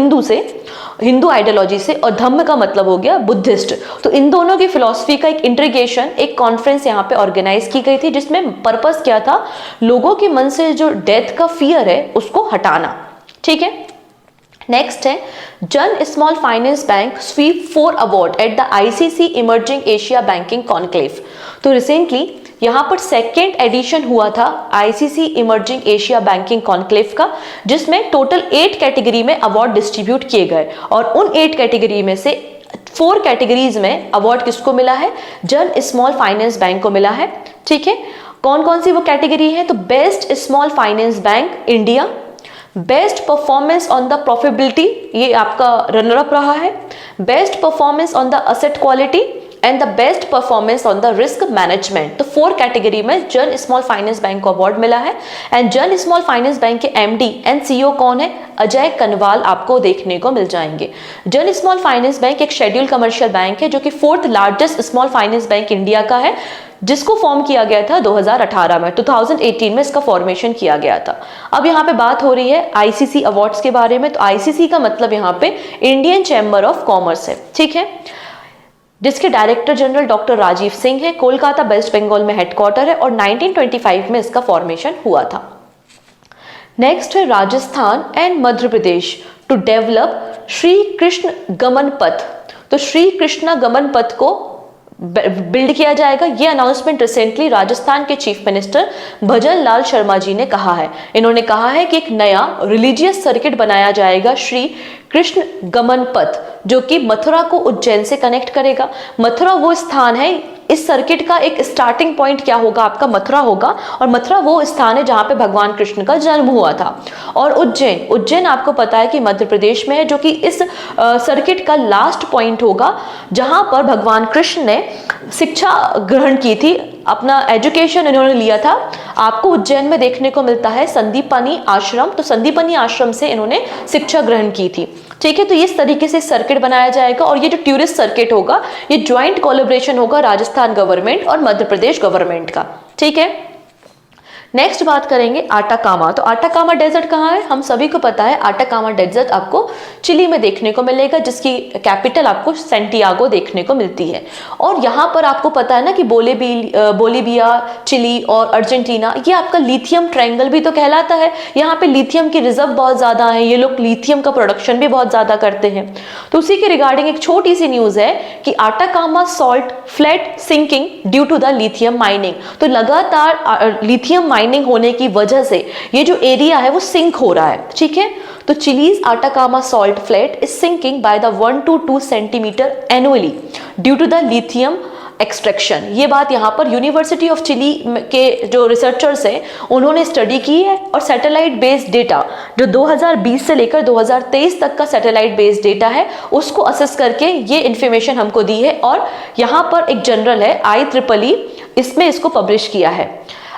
[SPEAKER 1] हिंदू आइडियोलॉजी से, और धम्म का मतलब हो गया बुद्धिस्ट। तो इन दोनों की फिलॉसफी का एक इंटीग्रेशन, एक कॉन्फ्रेंस यहाँ पे ऑर्गेनाइज की गई थी, जिसमें पर्पस क्या था? लोगों के मन से जो डेथ का फियर है उसको हटाना। ठीक है, नेक्स्ट है Jana small finance bank sweep 4 award at the ICC emerging Asia banking conclave. तो रिसेंटली यहाँ पर 2nd एडिशन हुआ था ICC emerging Asia banking conclave का, जिसमें टोटल 8 कैटेगरी में अवार्ड डिस्ट्रीब्यूट किए गए, और उन 8 कैटेगरी में से 4 कैटेगरीज में अवार्ड किसको मिला है? जन स्मॉल फाइनेंस बैंक को मिला है। ठीक है, कौन कौन सी वो कैटेगरी है? तो best small finance bank India, best performance on the profitability, ये आपका रनर अप रहा है, best performance on the asset quality and the best performance on the risk management. तो 4 कैटेगरी में जन स्मॉल फाइनेंस बैंक को अवार्ड मिला है। एंड जन स्मॉल फाइनेंस बैंक के एमडी एंड सीईओ कौन है? अजय कनवाल आपको देखने को मिल जाएंगे। जन स्मॉल फाइनेंस बैंक एक शेड्यूल कमर्शियल बैंक है जो कि 4th largest small finance bank India का है, जिसको फॉर्म किया गया था 2018 में, 2018 में इसका फॉर्मेशन किया गया था। अब यहाँ पे बात हो रही है आईसीसी अवार्ड्स के बारे में। तो आईसीसी का मतलब यहाँ पे इंडियन चैम्बर ऑफ कॉमर्स है। ठीक है, जिसके director general doctor Rajeev Singh है, कोलकाता वेस्ट बंगाल में हेडक्वार्टर है, और 1925 में इसका फॉर्मेशन हुआ था। नेक्स्ट है Rajasthan and Madhya Pradesh to develop Shri Krishna Gaman Path. तो श्री कृष्ण गमन पथ को बिल्ड किया जाएगा। ये अनाउंसमेंट रिसेंटली राजस्थान के चीफ मिनिस्टर भजन लाल शर्मा जी ने कहा है। इन्होंने कहा है कि एक नया रिलीजियस सर्किट बनाया जाएगा श्री कृष्ण गमन पथ, जो कि मथुरा को उज्जैन से कनेक्ट करेगा। मथुरा वो स्थान है, इस सर्किट का एक स्टार्टिंग पॉइंट क्या होगा? आपका मथुरा होगा, और मथुरा वो स्थान है जहां पे भगवान कृष्ण का जन्म हुआ था। और उज्जैन आपको पता है कि मध्य प्रदेश में है, जो कि इस सर्किट का लास्ट पॉइंट होगा जहां पर भगवान कृष्ण ने शिक्षा ग्रहण की थी, अपना एजुकेशन इन्होंने लिया था। आपको उज्जैन में देखने को मिलता है संदीपनी आश्रम, तो संदीपनी आश्रम से इन्होंने शिक्षा ग्रहण की थी। ठीक है, तो इस तरीके से सर्किट बनाया जाएगा, और ये जो टूरिस्ट सर्किट होगा ये ज्वाइंट कोलैबोरेशन होगा राजस्थान गवर्नमेंट और मध्य प्रदेश गवर्नमेंट का। ठीक है, नेक्स्ट बात करेंगे आटाकामा। तो आटाकामा डेजर्ट कहाँ है? हम सभी को पता है आटाकामा डेजर्ट आपको चिली में देखने को मिलेगा, जिसकी कैपिटल आपको सेंटियागो देखने को मिलती है। और यहाँ पर आपको पता है ना कि बोलीविया, चिली और अर्जेंटीना, ये आपका लिथियम ट्रायंगल भी तो कहलाता है। यहाँ पे लिथियम की रिजर्व बहुत ज्यादा है, ये लोग लिथियम का प्रोडक्शन भी बहुत ज्यादा करते हैं। तो उसी के रिगार्डिंग एक छोटी सी न्यूज है कि Atacama salt flat sinking due to the lithium mining. तो लगातार लिथियम माइनिंग होने की वजह से ये जो एरिया है वो सिंक हो रहा है। ठीक है, तो Chile's Atacama salt flat is sinking by the 1 to 2 centimetre annually due to the lithium extraction. ये बात यहाँ पर यूनिवर्सिटी ऑफ चिली के जो रिसर्चर्स हैं उन्होंने स्टडी की है, और सैटेलाइट बेस्ड डेटा जो 2020 से लेकर 2023 तक का सैटेलाइट बेस्ड डेटा है उसको असेस करके ये इंफॉर्मेशन हमको दी है। और यहाँ पर एक जनरल है IEEE, इसमें इसको पब्लिश किया है।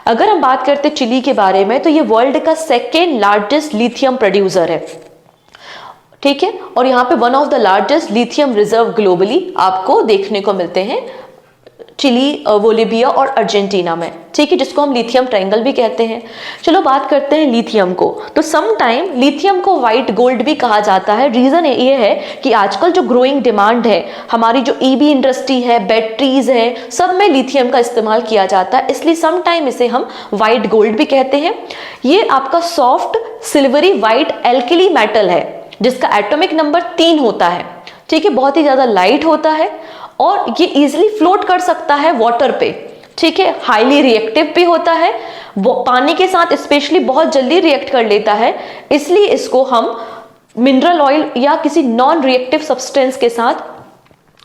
[SPEAKER 1] अगर हम बात करते चिली के बारे में, तो ये वर्ल्ड का 2nd लार्जेस्ट लिथियम प्रोड्यूसर है। ठीक है, और यहाँ पे 1 of the largest lithium reserve globally आपको देखने को मिलते हैं चिली, बोलीविया और अर्जेंटीना में। ठीक है, जिसको हम लिथियम ट्रायंगल भी कहते हैं। चलो बात करते हैं लिथियम को। तो सम टाइम लिथियम को व्हाइट गोल्ड भी कहा जाता है। रीजन ये है कि आजकल जो ग्रोइंग डिमांड है, हमारी जो EV इंडस्ट्री है, बैटरीज है, सब में लिथियम का इस्तेमाल किया जाता है, इसलिए सम टाइम इसे हम व्हाइट गोल्ड भी कहते हैं। ये आपका soft silvery white alkali metal है, जिसका एटॉमिक नंबर 3 होता है। ठीक है, बहुत ही ज्यादा लाइट होता है, और ये इजिली फ्लोट कर सकता है वाटर पे। ठीक है, हाईली रिएक्टिव भी होता है, वो पानी के साथ स्पेशली बहुत जल्दी रिएक्ट कर लेता है, इसलिए इसको हम मिनरल ऑयल या किसी नॉन रिएक्टिव सब्सटेंस के साथ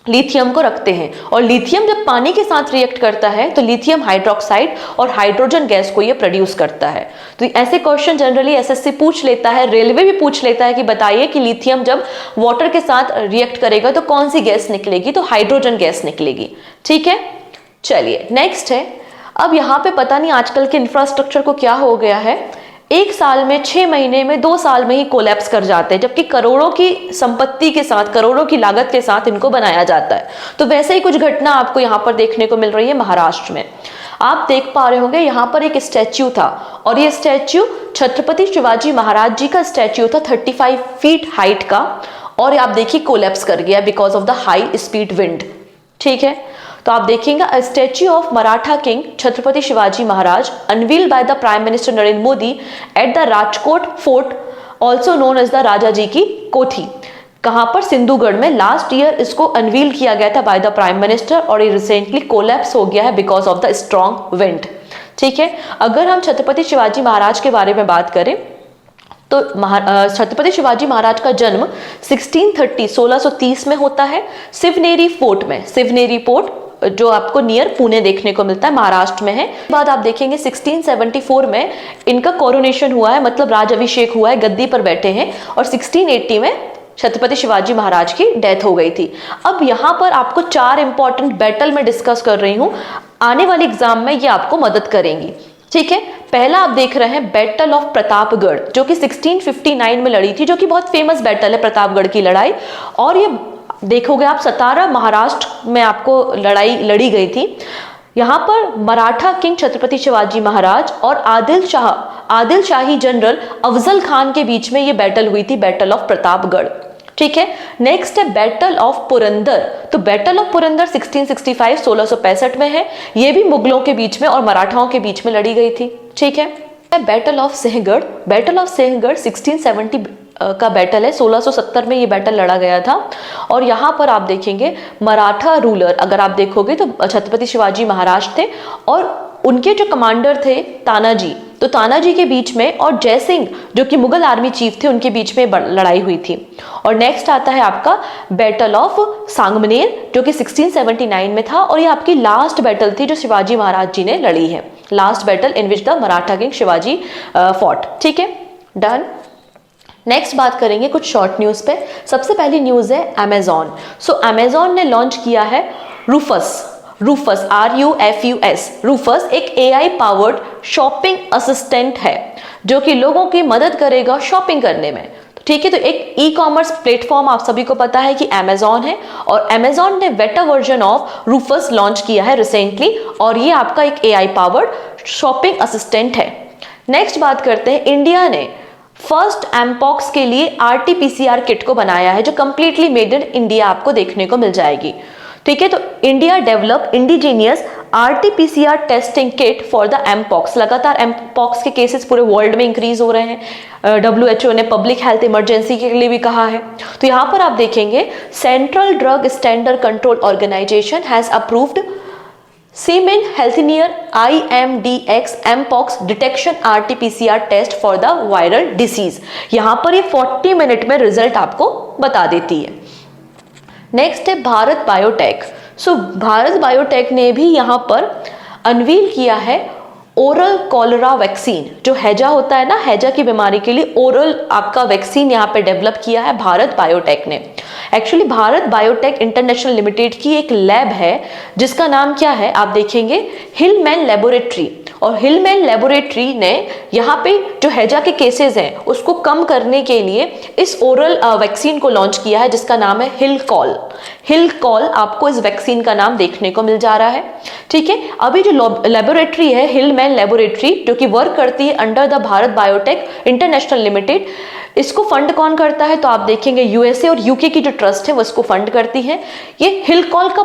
[SPEAKER 1] लिथियम को रखते हैं। और लिथियम जब पानी के साथ रिएक्ट करता है तो लिथियम हाइड्रोक्साइड और हाइड्रोजन गैस को ये प्रोड्यूस करता है। तो ऐसे क्वेश्चन जनरली एसएससी पूछ लेता है, रेलवे भी पूछ लेता है कि बताइए कि लिथियम जब वाटर के साथ रिएक्ट करेगा तो कौन सी गैस निकलेगी, तो हाइड्रोजन गैस निकलेगी। ठीक है, चलिए नेक्स्ट है। अब यहाँ पे पता नहीं आजकल के इंफ्रास्ट्रक्चर को क्या हो गया है, 1 साल में, 6 महीने में, 2 साल में ही कोलैप्स कर जाते हैं, जबकि करोड़ों की संपत्ति के साथ, करोड़ों की लागत के साथ इनको बनाया जाता है। तो वैसे ही कुछ घटना आपको यहाँ पर देखने को मिल रही है महाराष्ट्र में। आप देख पा रहे होंगे यहाँ पर एक स्टैच्यू था और ये स्टैच्यू छत्रपति शिवाजी महाराज जी का स्टैच्यू था 35 फीट हाइट का, और आप देखिए कोलैप्स कर गया because of the high speed wind. ठीक है, तो आप देखेंगे a statue of Maratha king Chhatrapati Shivaji Maharaj unveiled by the prime minister Narendra Modi at the Rajkot fort also known as the Raja ji की कोठी। कहां पर? सिंधुगढ़ में। लास्ट ईयर इसको अनवील किया गया था बाय द प्राइम मिनिस्टर और ये रिसेंटली कोलैप्स हो गया है because of the strong wind. ठीक है, अगर हम छत्रपति शिवाजी महाराज के बारे में बात करें तो छत्रपति शिवाजी महाराज का जन्म 1630 में होता है शिवनेरी फोर्ट में। शिवनेरी फोर्ट जो आपको नियर पुणे देखने को मिलता है, महाराष्ट्र में है। बाद आप देखेंगे 1674 में इनका कोरोनेशन हुआ है, मतलब राज अभिषेक हुआ है, गद्दी पर बैठे हैं, और 1680 में छत्रपति शिवाजी महाराज की डेथ हो गई थी। अब यहाँ पर आपको 4 इंपॉर्टेंट बैटल में डिस्कस कर रही हूँ, आने वाले एग्जाम में ये आपको मदद करेंगी। ठीक है, पहला आप देख रहे हैं बैटल ऑफ प्रतापगढ़ जो कि 1659 में लड़ी थी, जो कि बहुत फेमस बैटल है प्रतापगढ़ की लड़ाई। और ये देखोगे आप सतारा महाराष्ट्र में आपको लड़ाई लड़ी गई थी। यहाँ पर मराठा किंग छत्रपति शिवाजी महाराज और आदिल शाही जनरल अफजल खान के बीच में ये बैटल हुई थी, बैटल ऑफ प्रतापगढ़। ठीक है, नेक्स्ट है बैटल ऑफ पुरंदर। तो बैटल ऑफ पुरंदर 1665 में है, ये भी मुगलों के बीच में और मराठाओं के बीच में लड़ी गई थी। ठीक है, battle of Sinhagad. Battle of Sinhagad 1670 का बैटल है, 1670 में ये बैटल लड़ा गया था। और यहाँ पर आप देखेंगे मराठा रूलर, अगर आप देखोगे तो छत्रपति शिवाजी महाराज थे और उनके जो कमांडर थे तानाजी, तो तानाजी के बीच में और जयसिंह जो कि मुगल आर्मी चीफ थे उनके बीच में लड़ाई हुई थी। और नेक्स्ट आता है आपका बैटल ऑफ सांगमनेर जो कि 1679 में था, और ये आपकी लास्ट बैटल थी जो शिवाजी महाराज जी ने लड़ी है, last battle in which the Maratha king Shivaji fought. ठीक है, डन। नेक्स्ट बात करेंगे कुछ शॉर्ट न्यूज पे। सबसे पहली न्यूज है अमेजॉन। सो अमेजॉन ने लॉन्च किया है रूफस, RUFUS। रूफस एक AI पावर्ड शॉपिंग असिस्टेंट है जो कि लोगों की मदद करेगा शॉपिंग करने में। ठीक है, तो एक ई-कॉमर्स प्लेटफॉर्म आप सभी को पता है कि अमेजॉन है, और अमेजॉन ने beta version of Rufus launch किया है रिसेंटली, और ये आपका एक AI पावर्ड शॉपिंग असिस्टेंट है। नेक्स्ट बात करते हैं, इंडिया ने फर्स्ट एमपॉक्स के लिए RT-PCR किट को बनाया है जो कंप्लीटली मेड इन इंडिया आपको देखने को मिल जाएगी। ठीक है, तो India develop indigenous RT-PCR testing kit for the mpox. लगातार एमपॉक्स के केसेस पूरे वर्ल्ड में इंक्रीज हो रहे हैं, WHO ने पब्लिक हेल्थ इमरजेंसी के लिए भी कहा है। तो यहाँ पर आप देखेंगे central drug standard control organisation has approved Semen Healthineer IMDX Mpox detection RT-PCR test for the viral disease. यहां पर ये 40 मिनट में रिजल्ट आपको बता देती है। नेक्स्ट है भारत बायोटेक। सो भारत बायोटेक ने भी यहां पर अनवील किया है ओरल कॉलरा वैक्सीन। जो हैजा होता है ना, हैजा की बीमारी के लिए ओरल आपका वैक्सीन यहाँ पे डेवलप किया है भारत बायोटेक ने। Actually Bharat biotech international limited की एक लैब है जिसका नाम क्या है, आप देखेंगे हिलमैन लेबोरेटरी। और हिलमैन लेबोरेटरी ने यहाँ पे जो हैजा के केसेस हैं उसको कम करने के लिए इस ओरल वैक्सीन को लॉन्च किया है जिसका नाम है हिलकॉल। हिलकॉल आपको इस वैक्सीन का नाम देखने को मिल जा रहा है। ठीक है, अभी जो लेबोरेटरी है हिलमैन लेबोरेटरी जो कि वर्क करती है under the Bharat biotech international limited, इसको फंड कौन करता है, तो आप देखेंगे USA और UK की जो ट्रस्ट है वो इसको फंड करती है। ये हिलकॉल का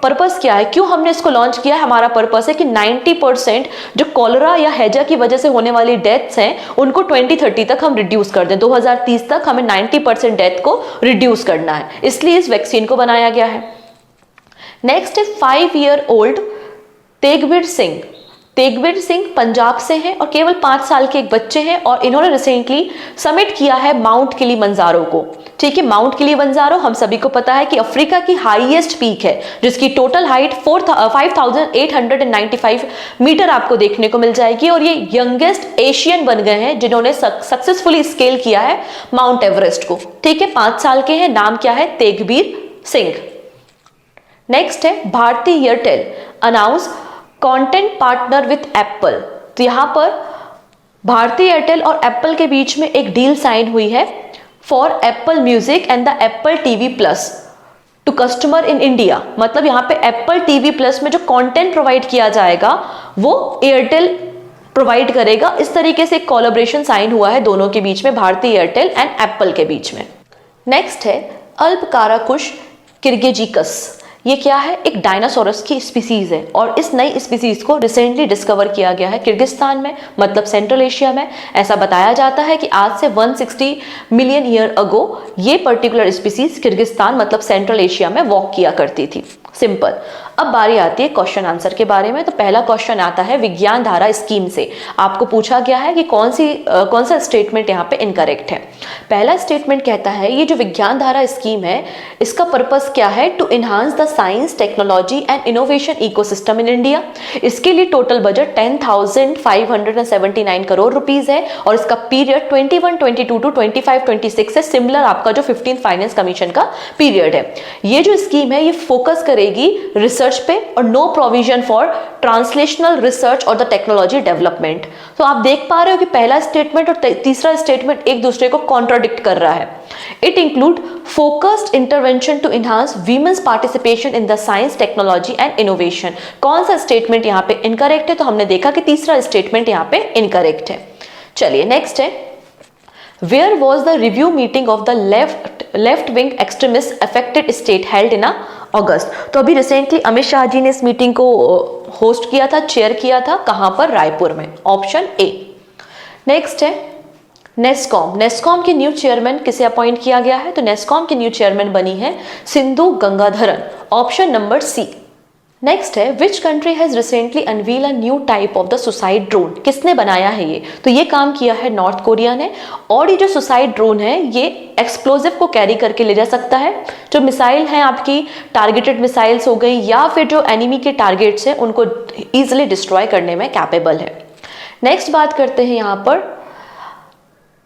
[SPEAKER 1] पर्पस क्या है, क्यों हमने इसको लॉन्च किया है, हमारा पर्पस है कि 90% जो कॉलरा या हैजा की वजह से होने वाली डेथ्स हैं उनको 2030 तक हम रिड्यूस कर दें। 2030 तक हमें 90% डेथ को रिड्यूस करना है, इसलिए इस वैक्सीन को बनाया गया है। नेक्स्ट है 5 ईयर ओल्ड तेगवीर सिंह पंजाब से हैं और केवल 5 साल के एक बच्चे हैं और इन्होंने रिसेंटली समिट किया है माउंट किलिमंजारो को। ठीक है, माउंट किलिमंजारो हम सभी को पता है कि अफ्रीका की हाईएस्ट पीक है, जिसकी टोटल हाइट 5895 मीटर आपको देखने को मिल जाएगी और ये यंगेस्ट एशियन बन गए हैं जिन्होंने सक्सेसफुली स्केल किया है माउंट एवरेस्ट को। ठीक है, 5 साल के हैं, नाम क्या है? तेगवीर सिंह। नेक्स्ट है Bharti Airtel announce content partner with Apple. तो यहां पर भारती एयरटेल और एप्पल के बीच में एक डील साइन हुई है for Apple music and the Apple TV plus two customer in India. मतलब यहां पे एप्पल टीवी प्लस में जो कंटेंट प्रोवाइड किया जाएगा वो एयरटेल प्रोवाइड करेगा। इस तरीके से एक कोलैबोरेशन साइन हुआ है दोनों के बीच में, भारती एयरटेल एंड एप्पल के बीच में। नेक्स्ट है अल्पकाराकुश किर्गिजिकस। ये क्या है? एक डायनासोरस की स्पीसीज है और इस नई स्पीसीज को रिसेंटली डिस्कवर किया गया है किर्गिस्तान में, मतलब सेंट्रल एशिया में। ऐसा बताया जाता है कि आज से 160 मिलियन ईयर अगो ये पर्टिकुलर स्पीसीज किर्गिस्तान मतलब सेंट्रल एशिया में वॉक किया करती थी। सिंपल। अब बारी आती है क्वेश्चन आंसर के बारे में। तो पहला क्वेश्चन आता है विज्ञान धारा स्कीम से। आपको पूछा गया है कि कौन सा स्टेटमेंट यहाँ पे इनकरेक्ट है। पहला स्टेटमेंट कहता है ये जो विज्ञान धारा स्कीम है इसका पर्पस क्या है? To enhance the science technology and innovation ecosystem in India. इसके लिए टोटल बजट 10,579 करोड़ रुपीज है और इसका पीरियड 21-22 टू 25-26 है, सिमिलर आपका जो 15th फाइनेंस कमीशन का पीरियड है। ये जो स्कीम है ये फोकस करेगी रिसर्च पे और no provision for translational research और द टेक्नोलॉजी डेवलपमेंट। तो आप देख पा रहे हो कि पहला स्टेटमेंट और तीसरा स्टेटमेंट एक दूसरे को कॉन्ट्राडिक्ट कर रहा है। It include focused intervention to enhance women's participation in the science technology and innovation. कौन सा स्टेटमेंट यहाँ पे इनकरेक्ट है? तो हमने देखा कि तीसरा स्टेटमेंट यहाँ पे इनकरेक्ट है। चलिए नेक्स्ट है where was the review meeting of the left wing extremist affected state held in August. तो अभी रिसेंटली अमित शाह जी ने इस मीटिंग को होस्ट किया था, चेयर किया था। कहां पर? रायपुर में, ऑप्शन ए। नेक्स्ट है नेस्कॉम के न्यू चेयरमैन किसे अपॉइंट किया गया है? तो नेस्कॉम के न्यू चेयरमैन बनी है Sindhu Gangadharan, option number C. Next है which country has recently unveil a new type of the suicide drone. किसने बनाया है ये? तो ये काम किया है नॉर्थ कोरिया ने। और ये जो सुसाइड ड्रोन है ये एक्सप्लोजिव को कैरी करके ले जा सकता है। जो मिसाइल हैं आपकी टारगेटेड मिसाइल्स हो गई या फिर जो एनिमी के टारगेट्स हैं उनको ईजिली डिस्ट्रॉय करने में कैपेबल है। नेक्स्ट बात करते हैं यहाँ पर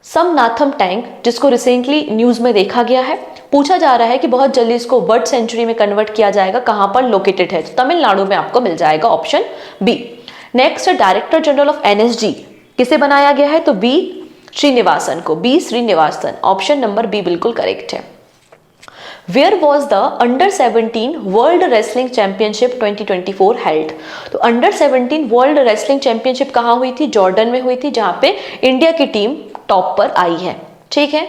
[SPEAKER 1] समनाथम टैंक, जिसको रिसेंटली न्यूज में देखा गया है। पूछा जा रहा है कि बहुत जल्दी इसको वर्ड सेंचुरी में कन्वर्ट किया जाएगा। कहां पर लोकेटेड है? तो तमिलनाडु में आपको मिल जाएगा, option B. Next director general of NSG किसे बनाया गया है? तो बी श्रीनिवासन को, B Srinivasan, option number B बिल्कुल करेक्ट है। Where was the under 17 world wrestling championship 2024 held. तो अंडर 17 वर्ल्ड रेसलिंग चैंपियनशिप कहाँ हुई थी? जॉर्डन में हुई थी, जहां पे इंडिया की टीम टॉप पर आई है। ठीक है,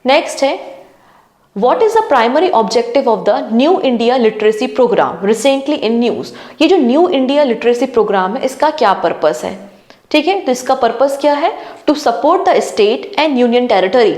[SPEAKER 1] नेक्स्ट है What is the primary objective of the New India Literacy Program recently in news? ये जो New India Literacy Program है इसका क्या पर्पस है? ठीक है, तो इसका पर्पस क्या है? To support the state and union territory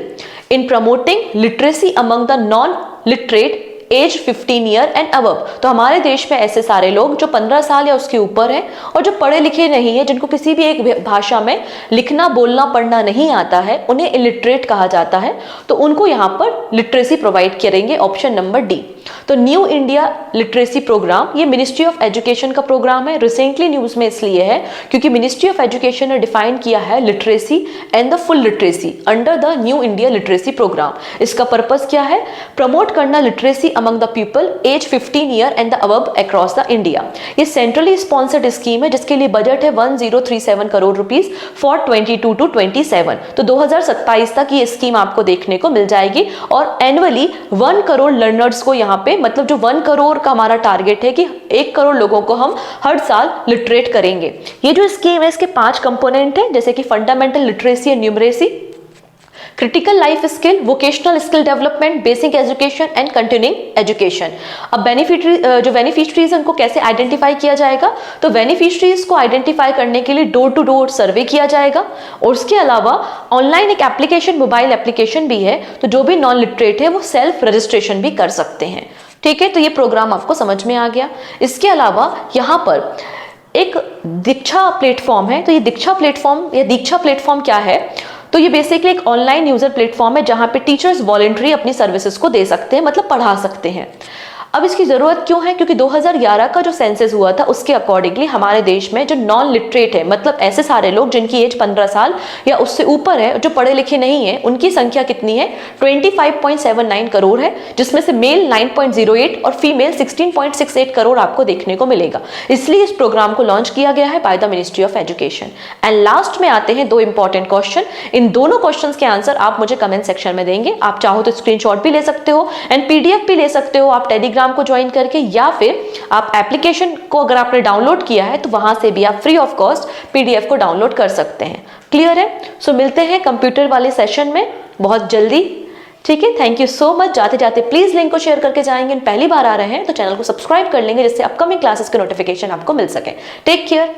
[SPEAKER 1] in promoting literacy among the non literate age 15 year and above. तो हमारे देश में ऐसे सारे लोग जो 15 साल या उसके ऊपर हैं और जो पढ़े लिखे नहीं है, जिनको किसी भी एक भाषा में लिखना बोलना पढ़ना नहीं आता है, उन्हें इलिटरेट कहा जाता है। तो उनको यहाँ पर लिटरेसी प्रोवाइड करेंगे, ऑप्शन नंबर डी। तो न्यू इंडिया लिटरेसी प्रोग्राम ये मिनिस्ट्री ऑफ एजुकेशन का प्रोग्राम है। रिसेंटली न्यूज में इसलिए है क्योंकि मिनिस्ट्री ऑफ एजुकेशन ने डिफाइन किया है literacy and the full literacy under the new India literacy program. इसका पर्पस क्या है? प्रमोट करना literacy among the people age 15 year and the above across the India। ये सेंट्रली स्पॉन्सर्ड स्कीम है जिसके लिए बजट है 1037 करोड़ रुपीस फॉर 22 टू 27। तो 2027 तक ये स्कीम आपको देखने को मिल जाएगी और एनुअली 1 करोड़ लर्नर्स को यहाँ पे, मतलब जो 1 करोड़ का हमारा टारगेट है कि 1 करोड़ लोगों को हम हर साल लिटरेट करेंगे। ये जो स्कीम है इसके 5 कंपोनेंट है, जैसे कि fundamental literacy and numeracy, critical life skill, vocational skill development, basic education and continuing education. अब बेनिफिशरीज उनको कैसे आइडेंटिफाई किया जाएगा? तो बेनिफिशरीज को आइडेंटिफाई करने के लिए डोर टू डोर सर्वे किया जाएगा और उसके अलावा ऑनलाइन एक एप्लीकेशन, मोबाइल एप्लीकेशन भी है, तो जो भी नॉन लिटरेट है वो सेल्फ रजिस्ट्रेशन भी कर सकते हैं। ठीक है, तो ये प्रोग्राम आपको समझ में आ गया। इसके अलावा यहाँ पर एक दीक्षा प्लेटफॉर्म है। तो ये दीक्षा प्लेटफॉर्म क्या है? तो ये बेसिकली एक ऑनलाइन यूजर प्लेटफॉर्म है जहां पे टीचर्स वॉलंटरी अपनी सर्विसेज को दे सकते हैं, मतलब पढ़ा सकते हैं। अब इसकी जरूरत क्यों है? क्योंकि 2011 का जो सेंसस हुआ था उसके अकॉर्डिंगली हमारे देश में जो नॉन लिटरेट है, मतलब ऐसे सारे लोग जिनकी एज 15 साल या उससे ऊपर है, जो पढ़े लिखे नहीं है, उनकी संख्या कितनी है? 25.79 करोड़ है, जिसमें से मेल 9.08 और फीमेल 16.68 करोड़ आपको देखने को मिलेगा। इसलिए इस प्रोग्राम को लॉन्च किया गया है by the ministry of education. And last में आते हैं 2 इंपॉर्टेंट क्वेश्चन। इन दोनों क्वेश्चन के आंसर आप मुझे कमेंट सेक्शन में देंगे। आप चाहो तो स्क्रीनशॉट भी ले सकते हो एंड पीडीएफ भी ले सकते हो आप टेलीग्राम को ज्वाइन करके, या फिर आप एप्लीकेशन को अगर आपने डाउनलोड किया है तो वहां से भी आप फ्री ऑफ कॉस्ट पीडीएफ को डाउनलोड कर सकते हैं। क्लियर है? सो मिलते हैं कंप्यूटर वाले सेशन में बहुत जल्दी। ठीक है, थैंक यू सो मच। जाते जाते प्लीज लिंक को शेयर करके जाएंगे। पहली बार आ रहे हैं तो चैनल को सब्सक्राइब कर लेंगे जिससे अपकमिंग क्लासेस के नोटिफिकेशन आपको मिल सके। Take care.